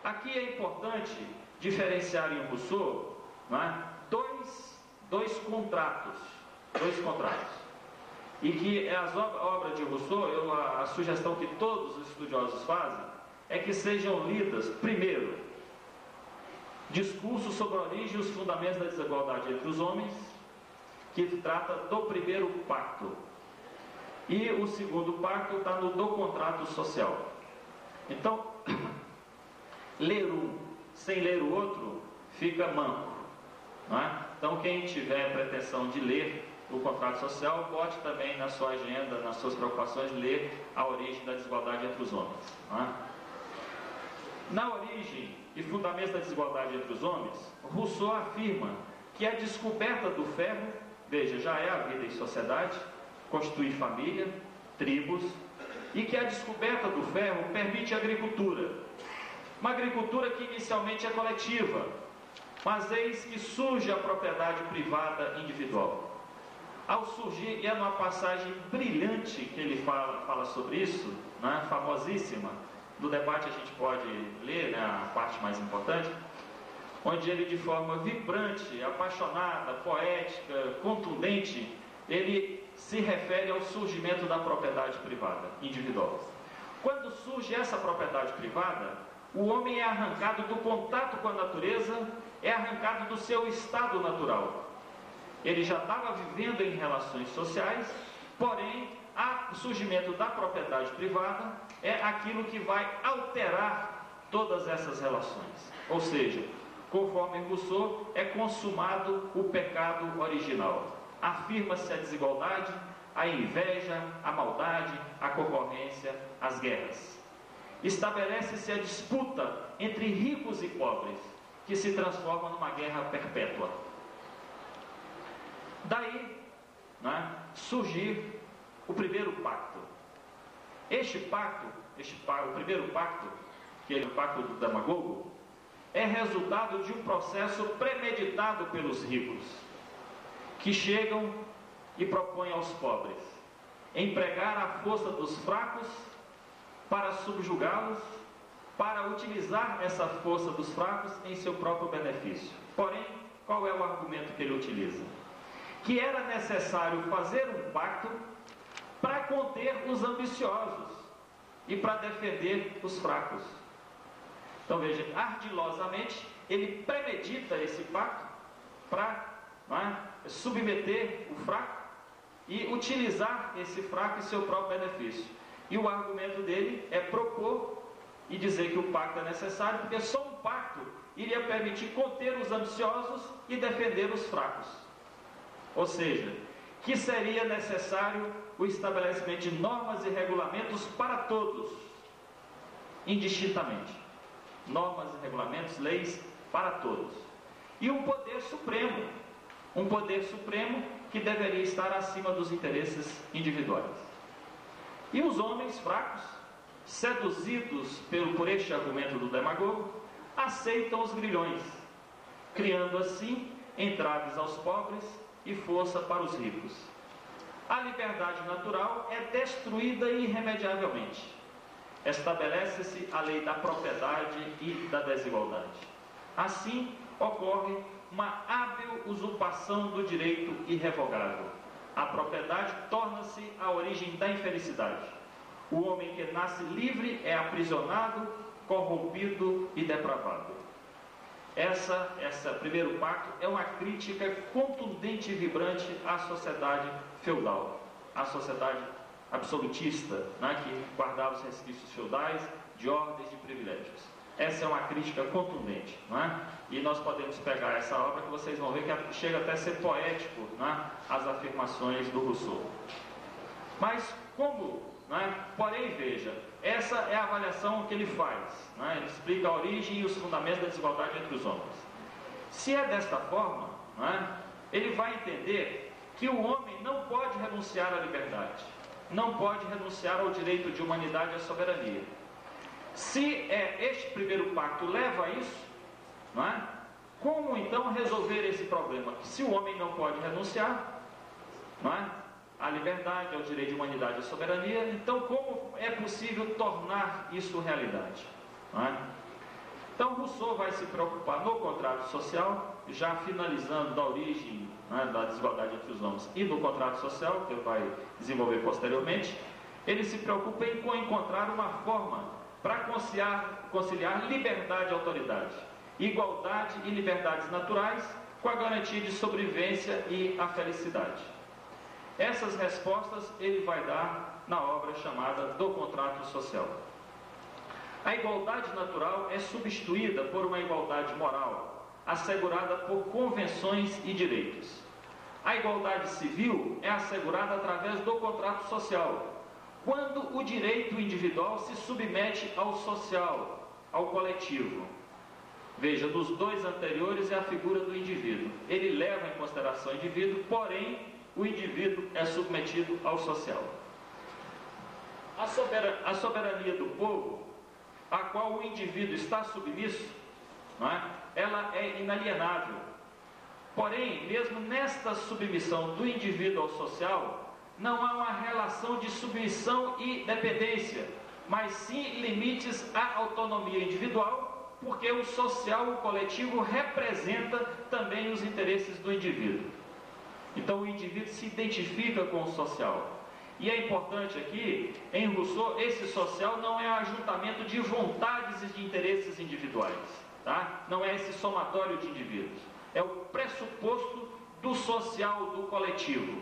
aqui é importante diferenciar em Rousseau, não é, dois contratos. E que as obras de Rousseau, a sugestão que todos os estudiosos fazem, é que sejam lidas, primeiro, discurso sobre a origem e os fundamentos da desigualdade entre os homens, que trata do primeiro pacto. E o segundo pacto está no do contrato social. Então, ler um sem ler o outro fica manco, não é? Então, quem tiver pretensão de ler o contrato social, bote também na sua agenda, nas suas preocupações, ler a origem da desigualdade entre os homens, não é? Na origem e fundamentos da desigualdade entre os homens, Rousseau afirma que a descoberta do ferro, veja, já é a vida em sociedade, constitui família, tribos, e que a descoberta do ferro permite a agricultura. Uma agricultura que inicialmente é coletiva, mas eis que surge a propriedade privada individual. Ao surgir, e é numa passagem brilhante que ele fala sobre isso, né, famosíssima, do debate a gente pode ler, né, a parte mais importante, onde ele, de forma vibrante, apaixonada, poética, contundente, ele se refere ao surgimento da propriedade privada individual. Quando surge essa propriedade privada, o homem é arrancado do contato com a natureza, é arrancado do seu estado natural. Ele já estava vivendo em relações sociais, porém, o surgimento da propriedade privada é aquilo que vai alterar todas essas relações. Ou seja, conforme Rousseau, é consumado o pecado original. Afirma-se a desigualdade, a inveja, a maldade, a concorrência, as guerras. Estabelece-se a disputa entre ricos e pobres, que se transforma numa guerra perpétua. Daí, né, surgir o primeiro pacto. O primeiro pacto, que é o pacto do demagogo, é resultado de um processo premeditado pelos ricos, que chegam e propõem aos pobres empregar a força dos fracos para subjugá-los, para utilizar essa força dos fracos em seu próprio benefício. Porém, qual é o argumento que ele utiliza? Que era necessário fazer um pacto para conter os ambiciosos e para defender os fracos. Então veja, ardilosamente ele premedita esse pacto para submeter o fraco e utilizar esse fraco em seu próprio benefício. E o argumento dele é propor e dizer que o pacto é necessário, porque só um pacto iria permitir conter os ambiciosos e defender os fracos. Ou seja, que seria necessário o estabelecimento de normas e regulamentos para todos, indistintamente. Normas e regulamentos, leis para todos. E um poder supremo que deveria estar acima dos interesses individuais. E os homens fracos, seduzidos por este argumento do demagogo, aceitam os grilhões, criando assim entraves aos pobres e força para os ricos. A liberdade natural é destruída irremediavelmente. Estabelece-se a lei da propriedade e da desigualdade. Assim, ocorre uma hábil usurpação do direito irrevogável. A propriedade torna-se a origem da infelicidade. O homem que nasce livre é aprisionado, corrompido e depravado. Esse primeiro pacto é uma crítica contundente e vibrante à sociedade feudal, à sociedade absolutista, né, que guardava os resquícios feudais de ordens de privilégios. Essa é uma crítica contundente, né? E nós podemos pegar essa obra que vocês vão ver que chega até a ser poético, né, as afirmações do Rousseau. Mas como, né? Porém, veja, essa é a avaliação que ele faz, né? Ele explica a origem e os fundamentos da desigualdade entre os homens. Se é desta forma, né, ele vai entender que o homem não pode renunciar à liberdade, não pode renunciar ao direito de humanidade e à soberania. Se este primeiro pacto leva a isso, não é? Como então resolver esse problema? Se o homem não pode renunciar, não é, à liberdade, ao direito de humanidade e à soberania, então como é possível tornar isso realidade? Não é? Então Rousseau vai se preocupar no contrato social, já finalizando da origem, né, da desigualdade entre os homens e no contrato social, que ele vai desenvolver posteriormente. Ele se preocupa em encontrar uma forma para conciliar liberdade e autoridade, igualdade e liberdades naturais, com a garantia de sobrevivência e a felicidade. Essas respostas ele vai dar na obra chamada Do Contrato Social. A igualdade natural é substituída por uma igualdade moral, assegurada por convenções e direitos. A igualdade civil é assegurada através do contrato social, quando o direito individual se submete ao social, ao coletivo. Veja, dos dois anteriores é a figura do indivíduo. Ele leva em consideração o indivíduo, porém, o indivíduo é submetido ao social. A soberania do povo, a qual o indivíduo está submisso, não é? Ela é inalienável. Porém, mesmo nesta submissão do indivíduo ao social, não há uma relação de submissão e dependência, mas sim limites à autonomia individual, porque o social, o coletivo, representa também os interesses do indivíduo. Então o indivíduo se identifica com o social. E é importante aqui, em Rousseau, esse social não é um ajuntamento de vontades e de interesses individuais, tá? Não é esse somatório de indivíduos. É o pressuposto do social, do coletivo.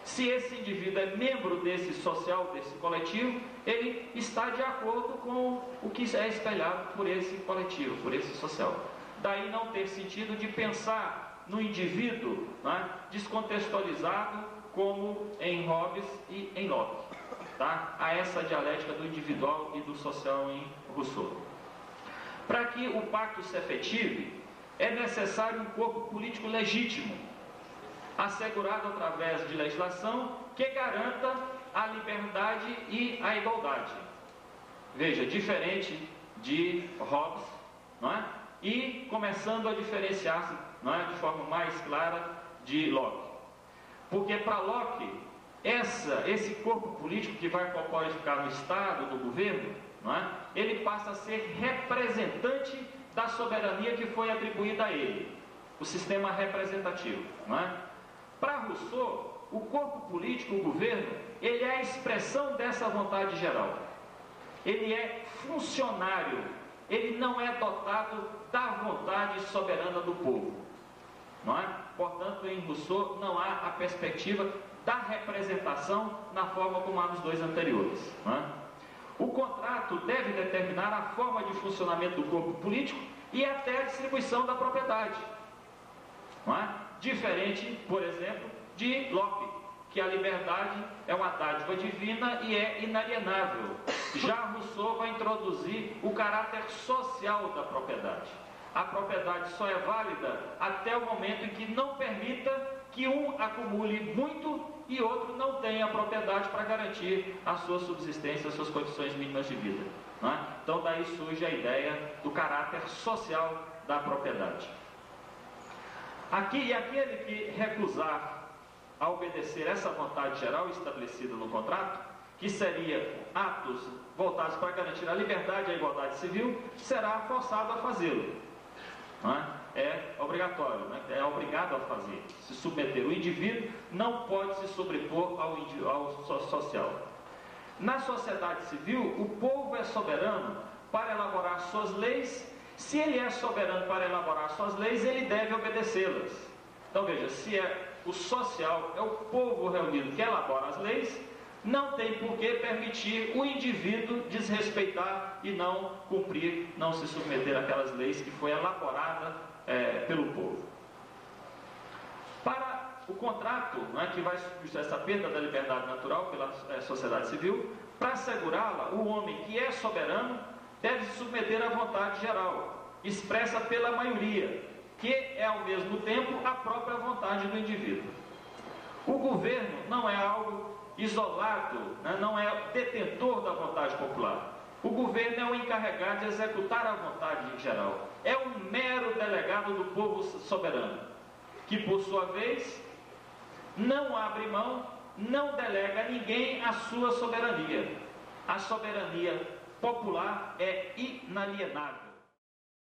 Se esse indivíduo é membro desse social, desse coletivo, ele está de acordo com o que é espelhado por esse coletivo, por esse social. Daí não ter sentido de pensar no indivíduo, né, descontextualizado, como em Hobbes e em Locke. Tá? Há essa dialética do individual e do social em Rousseau. Para que o pacto se efetive, é necessário um corpo político legítimo, assegurado através de legislação que garanta a liberdade e a igualdade. Veja, diferente de Hobbes, não é? E começando a diferenciar-se, não é, de forma mais clara de Locke. Porque para Locke, esse corpo político que vai corporificar no Estado, no governo, não é? Ele passa a ser representante da soberania que foi atribuída a ele, o sistema representativo, não é? Para Rousseau, o corpo político, o governo, ele é a expressão dessa vontade geral. Ele é funcionário, ele não é dotado da vontade soberana do povo. Não é? Portanto, em Rousseau não há a perspectiva da representação na forma como há nos dois anteriores. Não é? O contrato deve determinar a forma de funcionamento do corpo político e até a distribuição da propriedade. Não é? Diferente, por exemplo, de Locke, que a liberdade é uma dádiva divina e é inalienável. Já Rousseau vai introduzir o caráter social da propriedade. A propriedade só é válida até o momento em que não permita que um acumule muito e outro não tenha propriedade para garantir a sua subsistência, as suas condições mínimas de vida. Não é? Então daí surge a ideia do caráter social da propriedade. E aquele que recusar a obedecer essa vontade geral estabelecida no contrato, que seria atos voltados para garantir a liberdade e a igualdade civil, será forçado a fazê-lo. É obrigatório, é obrigado a fazer, se submeter. O indivíduo não pode se sobrepor ao social. Na sociedade civil, o povo é soberano para elaborar suas leis. Se ele é soberano para elaborar suas leis, ele deve obedecê-las. Então veja, se é o social, é o povo reunido que elabora as leis, não tem por que permitir o indivíduo desrespeitar e não cumprir, não se submeter àquelas leis que foi elaborada pelo povo. Para o contrato, que vai substituir essa perda da liberdade natural pela sociedade civil, para assegurá-la, o homem que é soberano deve se submeter à vontade geral, expressa pela maioria, que é ao mesmo tempo a própria vontade do indivíduo. O governo não é algo isolado, não é detentor da vontade popular. O governo é o encarregado de executar a vontade geral. É um mero delegado do povo soberano, que por sua vez não abre mão, não delega a ninguém a sua soberania. A soberania popular é inalienável.